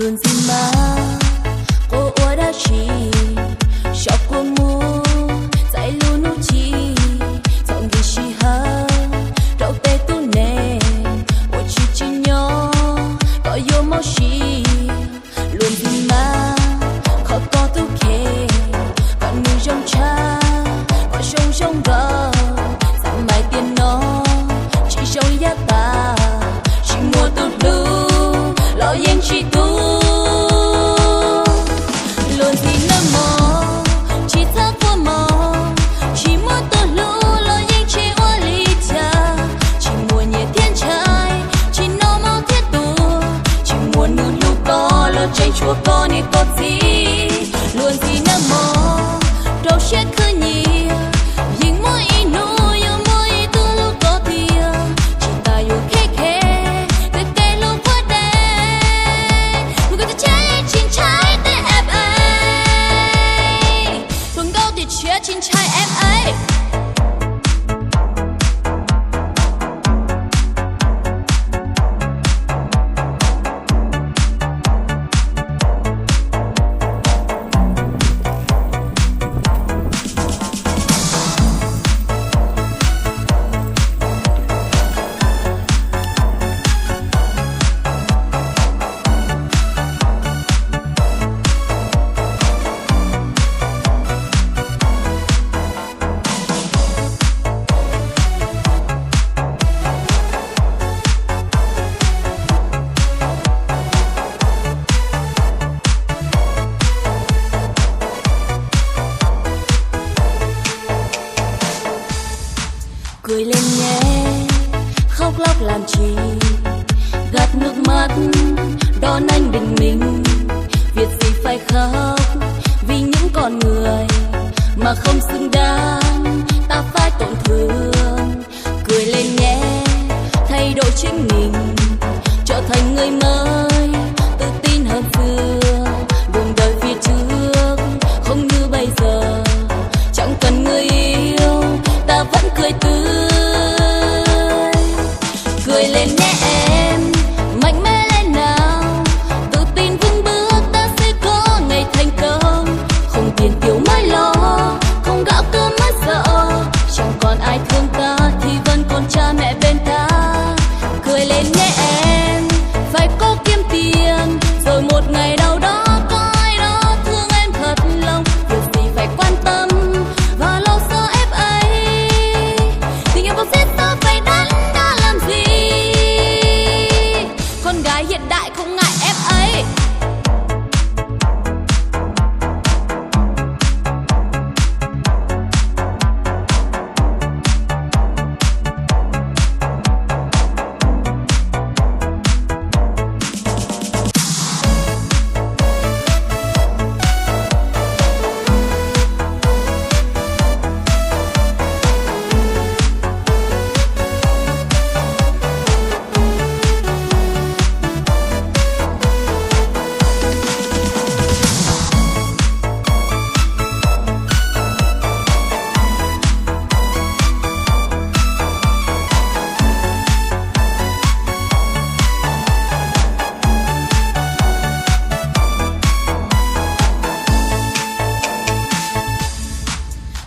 luôn gì mà cô ua đã chỉ cho cô mua dạy luôn nụ chi dọn đi chi ha đâu tê tu nè ua chi nhỏ có yêu máu chi luôn gì mà khó có tu kê còn người trong cha có trong gờ dặm mai tiền nó chỉ trong giá ta chỉ mua tu lu lo yên chỉ tu luôn gì nơ mò chỉ thắc qua mò chỉ mua tu lu lo yên chỉ oa li cha chỉ mua nhẹ thiên trai chỉ nó mau thiết tu chỉ mua nụ lu có lo chạy chùa có ni có gì luôn gì nơ mò đâu sẽ cứ nhiều nhưng mỗi nụ yêu mỗi tu lu có tiền chỉ ta yêu khe khe để kề lu qua đây người ta chạy chín trái để em ấy thường đâu thì chia chín trái em ấy cười lên nhé khóc lóc làm chi gạt nước mắt đón anh bình minh việc gì phải khóc vì những con người mà không xứng đáng ta phải tổn thương cười lên nhé thay đổi chính mình trở thành người mới tự tin hơn xưa đường đời phía trước không như bây giờ chẳng cần người yêu ta vẫn cười tươi cười lên nhé em mạnh mẽ lên nào tự tin vững bước ta sẽ có ngày thành công không tiền tiêu mới lo không gạo cơm mới sợ chẳng còn ai thương ta thì vẫn còn cha mẹ bên ta cười lên nhé em phải có kiếm tiền rồi một ngày đâu đó có ai đó thương em thật lòng việc gì phải quan tâm và lo sợ em ấy tình yêu có giết ta phải đắn đo làm gì con gái hiện đại không ngại em ấy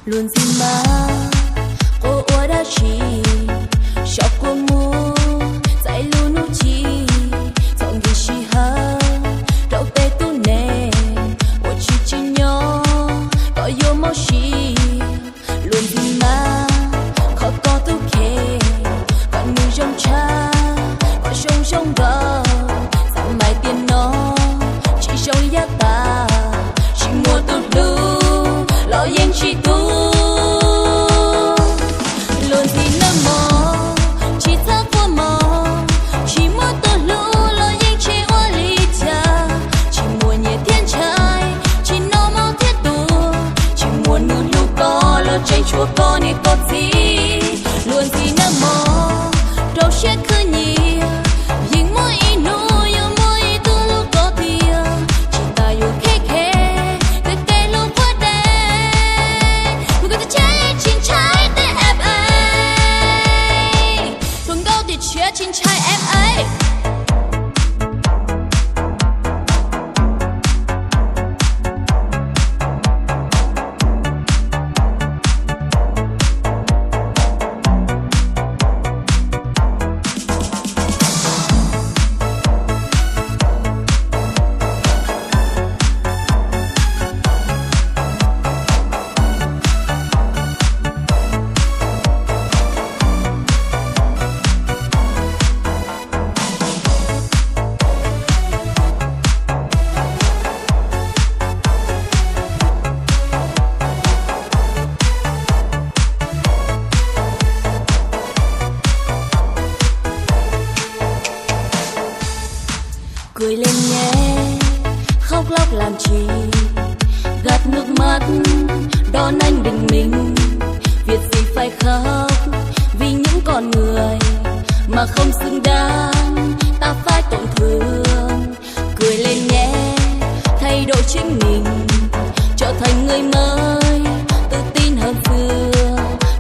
luôn gì mà cô ua đã chỉ cho cô mua dạy luôn nụ chi dọn đi chi ha đâu tê tu nè ua chi nhỏ có yêu máu chi luôn gì mà khó có tu kê còn người trong cha có trong gờ dặm mai tiền nó chỉ trong giá ta chỉ mua tu lu lo yên chỉ tu luôn gì nơ mò chỉ thắc qua mò chỉ mua tu lu lo yên chỉ oa li cha chỉ mua nhẹ thiên trai chỉ nó mau thiết tu chỉ mua nụ lu có lo chạy chùa có ni có gì luôn gì nơ mò đâu sẽ cứ nhiều nhưng mỗi nụ yêu mỗi tu lu có tiền chỉ ta yêu khe khe để kề lu qua đây người ta chạy chín trái để em ấy thường đâu thì chia chín trái em ấy mà không xứng đáng ta phải tổn thương. Cười lên nhé, thay đổi chính mình, trở thành người mới, tự tin hơn xưa.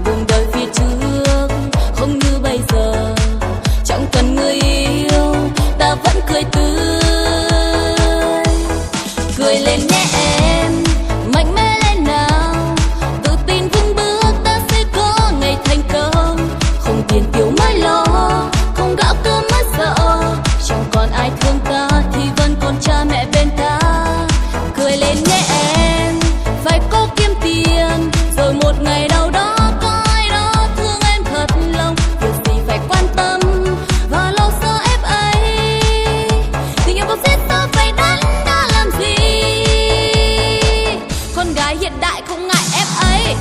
Đường đời phía trước không như bây giờ, chẳng cần người yêu ta vẫn cười tươi. Cười lên nhé em, mạnh mẽ lên nào, tự tin vững bước ta sẽ có ngày thành công. Không tiền tiêu mới lo, không gạo cơm mới sợ, chẳng còn ai thương ta thì vẫn còn cha mẹ bên ta. Cười lên nhé em, phải có kiếm tiền, rồi một ngày nào đó có ai đó thương em thật lòng. Việc gì phải quan tâm và lo sợ ép ấy, tình yêu có giết ta phải đắn đo làm gì. Con gái hiện đại không ngại ép ấy.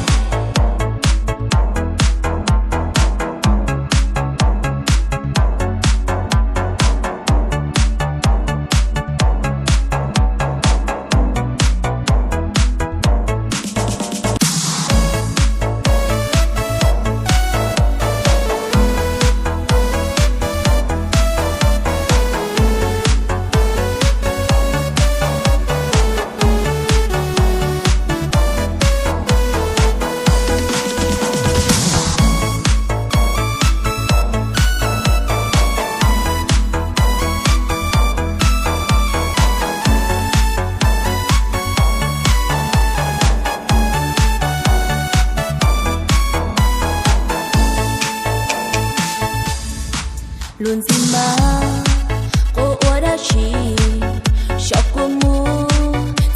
Luôn gì mà cô ủa đã chỉ cho cô mua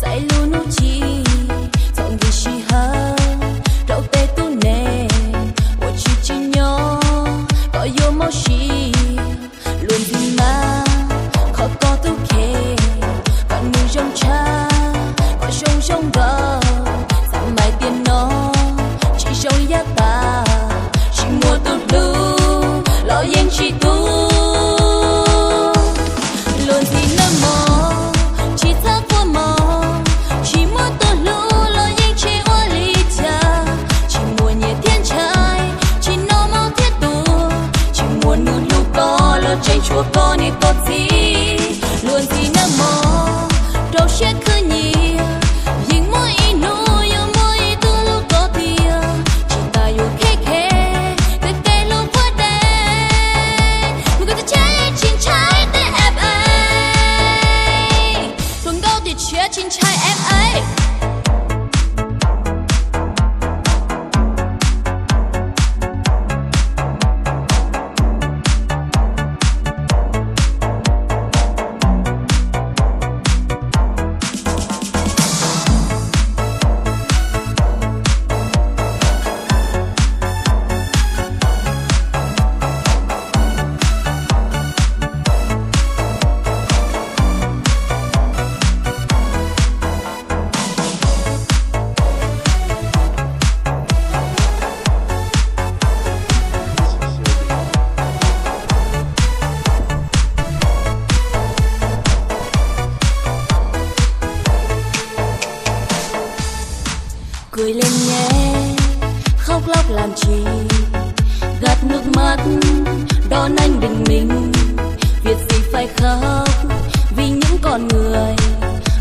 dạy luôn nụ chi dọn đi chi ha đâu tê tu nè ủa chi nhỏ có yêu máu chi. Luôn gì mà khó có tu kê còn mùi trong cha có trong gờ giảm bài tiền nó chỉ trong giá ta chỉ mua tu đủ lo yên chỉ tu. Luôn gì nơ mò chỉ thắc qua mò chỉ mua tu lú lo yên chỉ oa li cha chỉ mua nhẹ thiên trai chỉ nó mau thiết tu chỉ mua nụ lu có lo chạy chua có ni tốt gì. Luôn gì nơ mò đâu sẽ cứ nhỉ yên mỗi nụ yêu mỗi tu lu có thia chỉ ta yêu khê khê cái cây lu qua đây người ta chạy chín trái để em ấy tuần câu thì chia chín trái em ấy. Cười lên nhé, khóc lóc làm chi, gạt nước mắt, đón anh bình minh. Việc gì phải khóc, vì những con người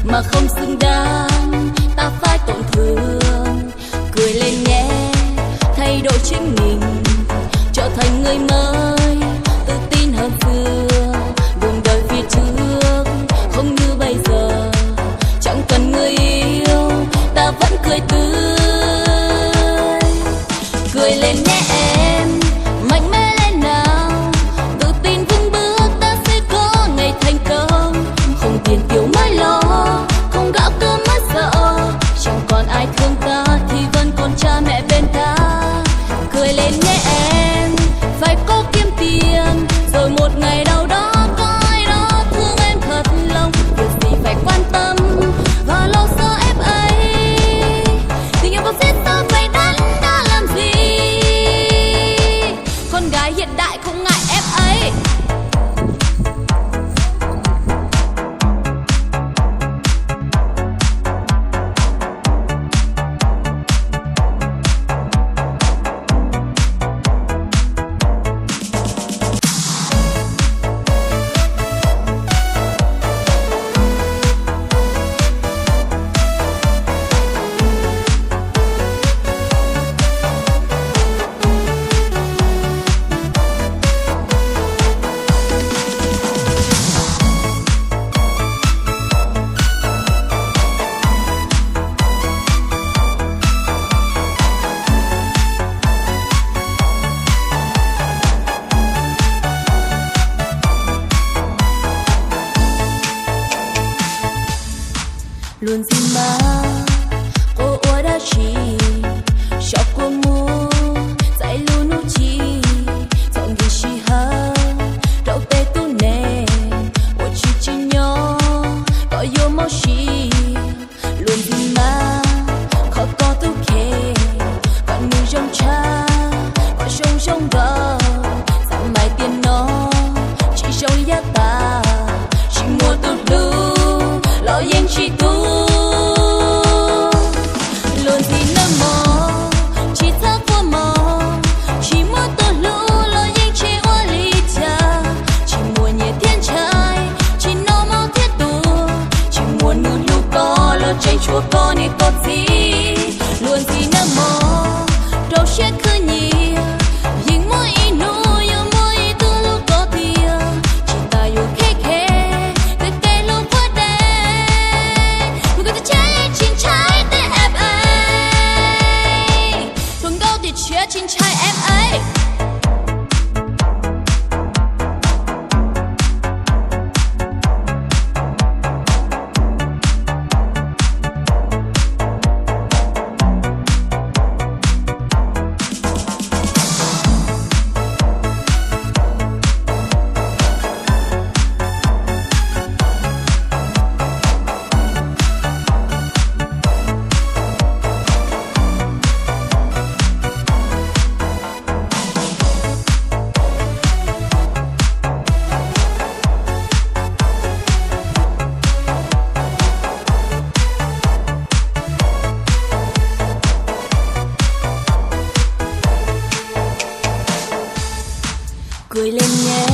mà không xứng đáng, ta phải tổn thương. Cười lên nhé, thay đổi chính mình, trở thành người mới, tự tin hơn xưa. Đường đời phía trước, không như bây giờ, chẳng cần người yêu, ta vẫn cười tươi. Cười lên nhé em, mạnh mẽ lên nào, tự tin vững bước ta sẽ có ngày thành công. Không tiền tiêu mới lo, không gạo cơm mới sợ, chẳng còn ai thương ta thì vẫn còn cha mẹ bên ta. Cười lên nhé em, phải có luôn gì mà cô ua đã chỉ cho cô mua dạy luôn nụ chi dọn đi chi ha đâu tê tu nè ua chi chi nhỏ có yêu máu chi luôn gì mà khó có tu kê còn người trong cha có trong gờ giảm mai tiền nó chỉ trong giá ta chỉ mua tu lu lo yên chỉ tu luôn gì nơ mò chỉ thắc qua mò chỉ mua tu lu lo yên chỉ oa li cha chỉ mua nhẹ thiên trai chỉ nó mau thiết tu chỉ mua nụ lu có lo chạy chua có ni có gì luôn gì nơ mò đâu sẽ cứ nhỉ yên mỗi nụ yêu mỗi tu lu có tia chỉ ta yêu khe khe cái cây lu qua đây người ta cháy chín trái để em ấy tuần câu thì chia chín trái em ấy cười lên nhé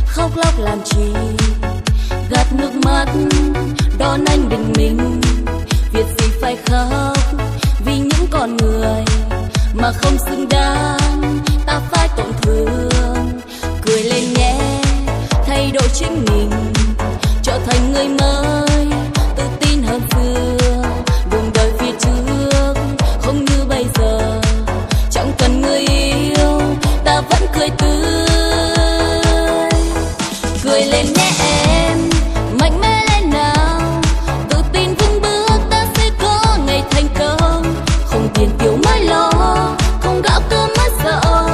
khóc lóc làm chi gạt nước mắt đón anh bình minh việc gì phải khóc vì những con người mà không xứng đáng ta phải tổn thương cười lên nhé thay đổi chính mình trở thành người mới tự tin hơn xưa đường đời phía trước không như bây giờ chẳng cần người yêu ta vẫn cười tươi cười lên nhé em mạnh mẽ lên nào tự tin vững bước ta sẽ có ngày thành công không tiền tiêu mới lo không gạo cơm mới sợ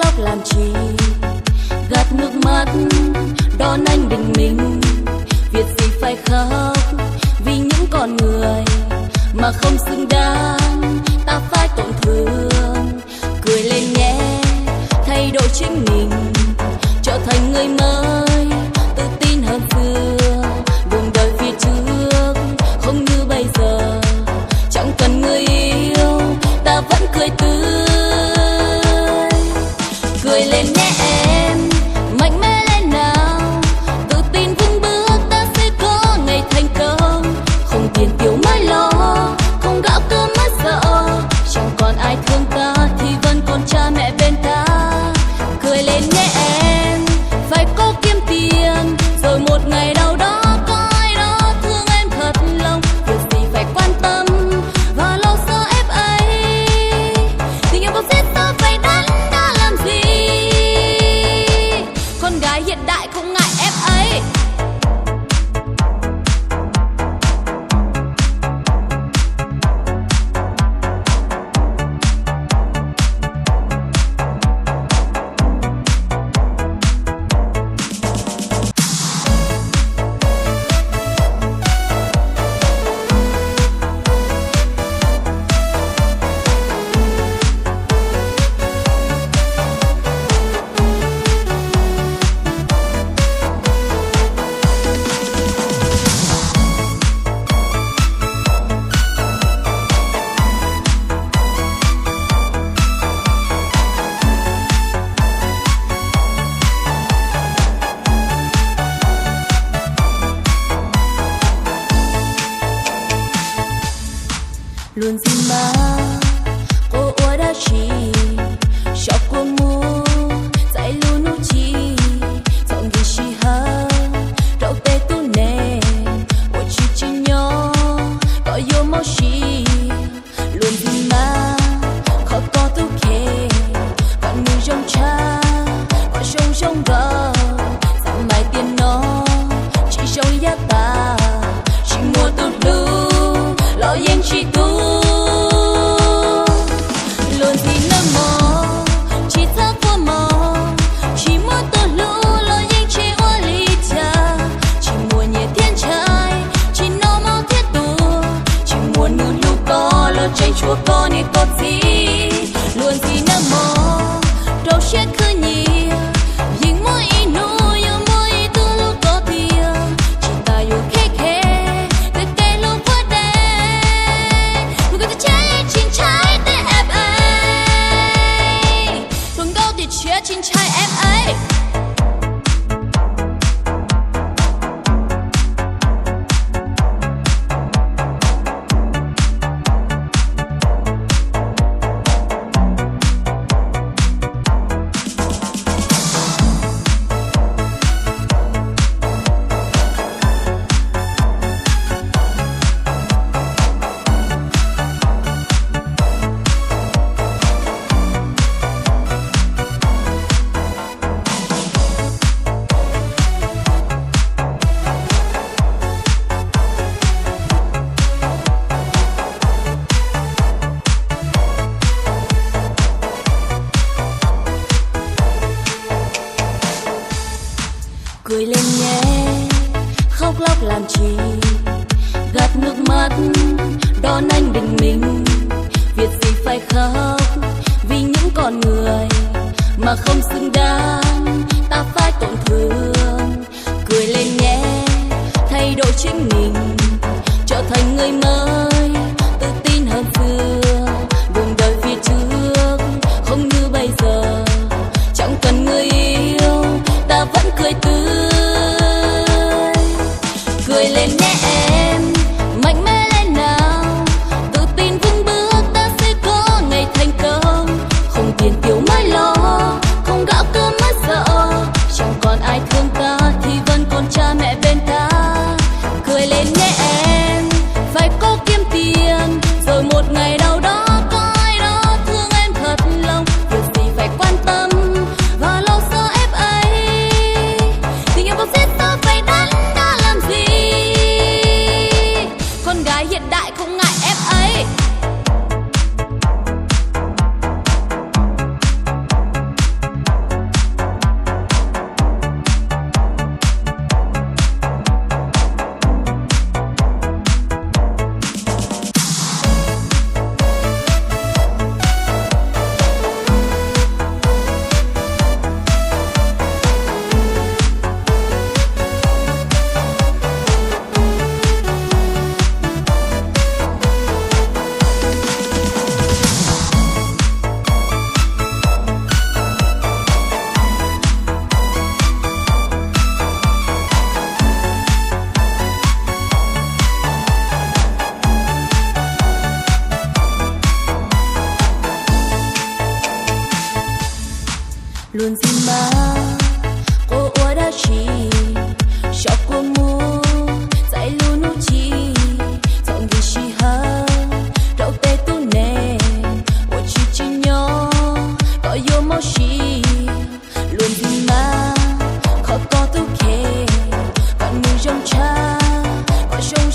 lóc làm chi, gạt nước mắt đón anh bình minh. Việc gì phải khóc vì những con người mà không xứng đáng, ta phải tổn thương. Cười lên nhé, thay đổi chính mình, trở thành người mới, tự tin hơn xưa. Đường đời phía trước không như bây giờ, chẳng cần người yêu, ta vẫn cười tươi. Cười lên nhé em, mạnh mẽ lên nào, tự tin vững bước, ta sẽ có ngày thành công. Không tiền tiêu mới lo, không gạo cơm mới sợ, chẳng còn ai thương ta thì vẫn còn cha mẹ bên ta. Cười lên nhé em, phải có kiếm tiền, rồi một ngày nào đó có ai đó thương em thật lòng. Việc gì phải quan tâm và lo sợ ép ấy, tình yêu có giết ta phải đắn đo làm gì. Con gái hiện đại không ngại ép ấy. Luôn gì mà cô ua đã chỉ cho cô mua dạy luôn nụ chi dọn đi chi ha đâu tê tu nè ua chi chi nhỏ có yêu máu chi. Luôn gì mà khó có tu kê còn người trong cha có trong gờ rằng mai tiền nó chỉ trong giá ta chỉ mua tu lu lo yên chỉ tu. Luôn gì nơ mò chỉ thắc vô mò chỉ muốn tu lu lo yên chỉ oa li cha chỉ muốn nhẹ thiên trai chỉ nó mau thiết tu chỉ muốn nụ lu có lo chạy chua có ni có gì. Luôn gì nơ mò đâu chết cứ nhiều nhưng mỗi nụ yêu mỗi tu lu có tiền chỉ ta yêu khe khe để kê lu qua đây người ta chạy chín trái để em ấy luôn có thể chia chín trái em ấy. Cười lên nhé, khóc lóc làm chi, gạt nước mắt đón anh bình minh. Việc gì phải khóc vì những con người mà không xứng đáng, ta phải tổn thương. Cười lên nhé, thay đổi chính mình, trở thành người mới, tự tin hơn xưa. Đường đời phía trước không như bây giờ, chẳng cần người yêu, ta vẫn cười tươi. Cười lên nhé em, mạnh mẽ lên nào, tự tin vững bước, ta sẽ có ngày thành công. Không tiền tiêu mới lo, không gạo cơm mới sợ, chẳng còn ai thương ta thì vẫn còn cha mẹ bên ta. Cười lên nhé em, phải có kiếm tiền, rồi một ngày nào đó có ai đó thương em thật lòng. Việc gì phải quan tâm và lo sợ ép ấy, tình yêu có giết ta phải đắn đo làm gì.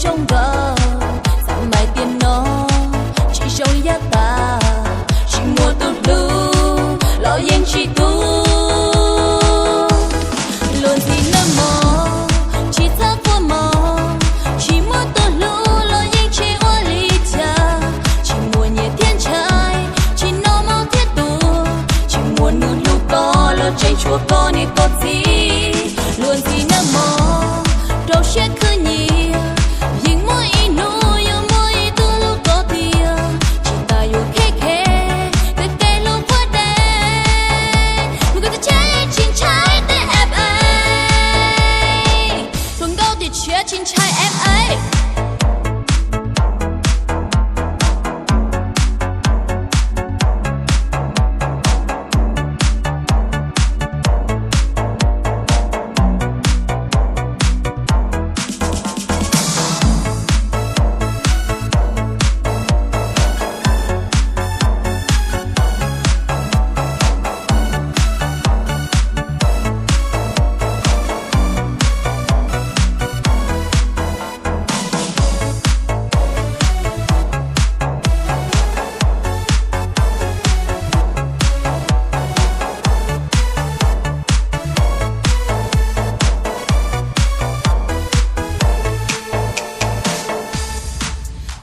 trong gờ rằng mai tiền nó chỉ trong giá ta chỉ mua tu lu lo yên chỉ tu luôn gì nơ mò chỉ thắc qua mò chỉ mua tu lu lo yên chỉ oa li cha chỉ mua nhẹ thiên trai chỉ nó mau thiết tu chỉ mua nu lu có lo chạy chùa có ni có gì luôn gì nơ mò đâu sẽ cứ nhiều nhưng mỗi nỗi yêu mỗi tu lu có tiền chỉ ta yêu khẽ khẽ để kể lúc qua đây người ta cháy chín trái để em ấy thuần gấu thì chia chín trái em ấy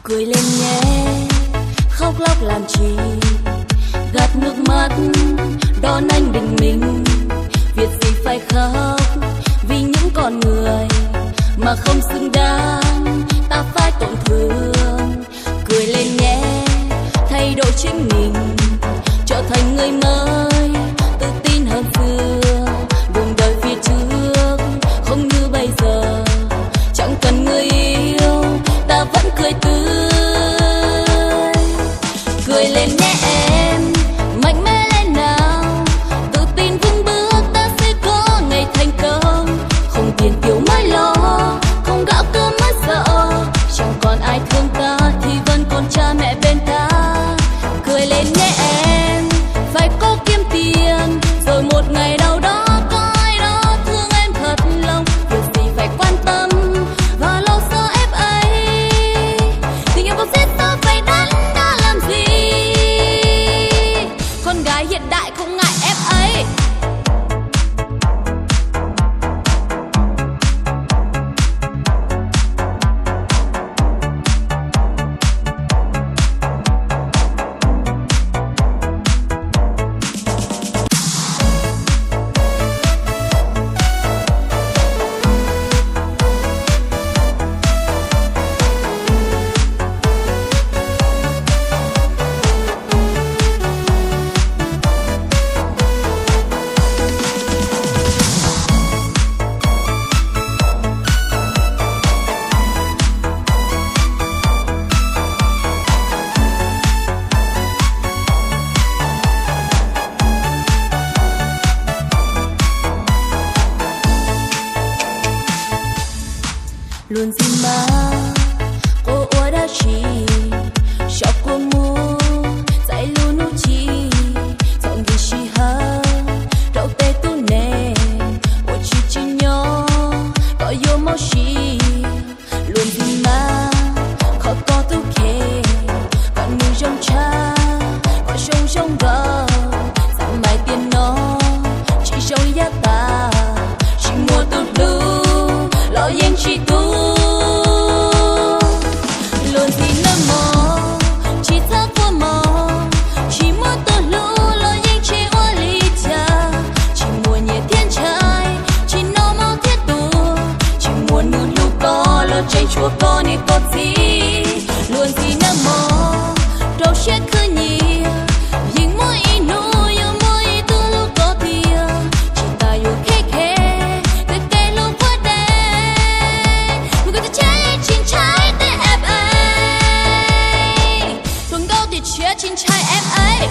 cười lên nhé khóc lóc làm chi gạt nước mắt đón anh bình minh việc gì phải khóc vì những con người mà không xứng đáng ta phải tổn thương cười lên nhé thay đổi chính mình trở thành người mới tự tin hơn xưa đường đời phía trước không như bây giờ chẳng cần người yêu ta vẫn cười tươi cười lên nhé em mạnh mẽ lên nào tự tin vững bước ta sẽ có ngày thành công không tiền tiêu mới lo không gạo cơm mới sợ chẳng còn ai thương ta thì vẫn còn cha mẹ bên ta cười lên nhé em phải có kiếm tiền rồi một ngày nào đó có ai đó thương em thật lòng việc gì phải quan tâm và lo sợ em ấy tình yêu có giết ta phải đắn đo làm gì con gái hiện đại không ngại em ấy luôn gì mà cô ua đã chỉ cho cô mua dạy luôn nụ chi dọn đi chi ha đâu tê tu nè ua chi chi nhỏ có yêu máu chi luôn gì mà khó có tu kê còn mình trong cha có trong gờ rằng mai tiền nó chỉ trong giá ta chỉ mua tu lu lo yên chỉ tu luôn gì nơ mò chỉ thắc qua mò chỉ mua tu lu lo yên chỉ oa li cha chỉ mua nhẹ thiên trai chỉ nó mau thiết tu chỉ mua nu lu có lo chạy chùa có ni có gì luôn gì nơ mò đâu sẽ cứ nhiều nhưng mỗi nỗi yêu mỗi tu lu có tiền chỉ ta yêu khẽ khẽ để kể lúc qua đây người ta cháy chín trái để em ấy thuần gấu thì chia chín trái em ấy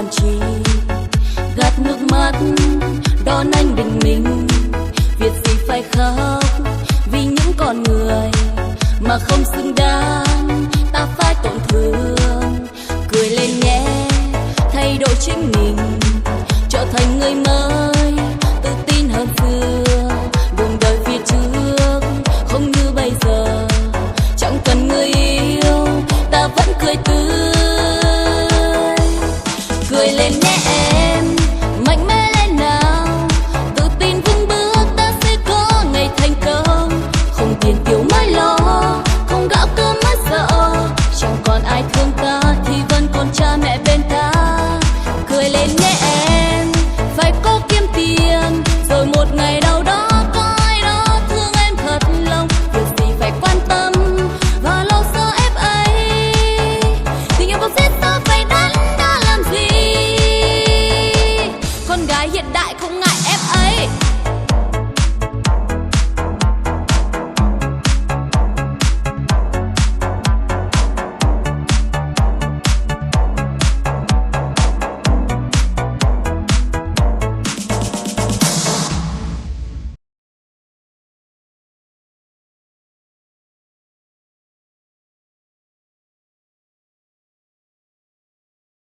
làm chi, gạt nước mắt đón anh bình minh. Việc gì phải khóc vì những con người mà không xứng đáng ta phải tổn thương. Cười lên nhé, thay đổi chính mình, trở thành người mới, tự tin hơn xưa. Đường đời phía trước không như bây giờ, chẳng cần người yêu ta vẫn cười tươi. Cười lên nhé em, mạnh mẽ lên nào, tự tin vững bước ta sẽ có ngày thành công. Không tiền tiêu mới lo, không gạo cơm mới sợ, chẳng còn ai thương ta thì vẫn còn cha mẹ bên ta. Cười lên nhé em, phải có kiếm tiền, rồi một ngày nào đó có ai đó thương em thật lòng. Việc gì phải quan tâm và lo sợ ép ấy, tình yêu không biết ta phải đắn đo làm gì. Con gái hiện đại không ngại ép ấy.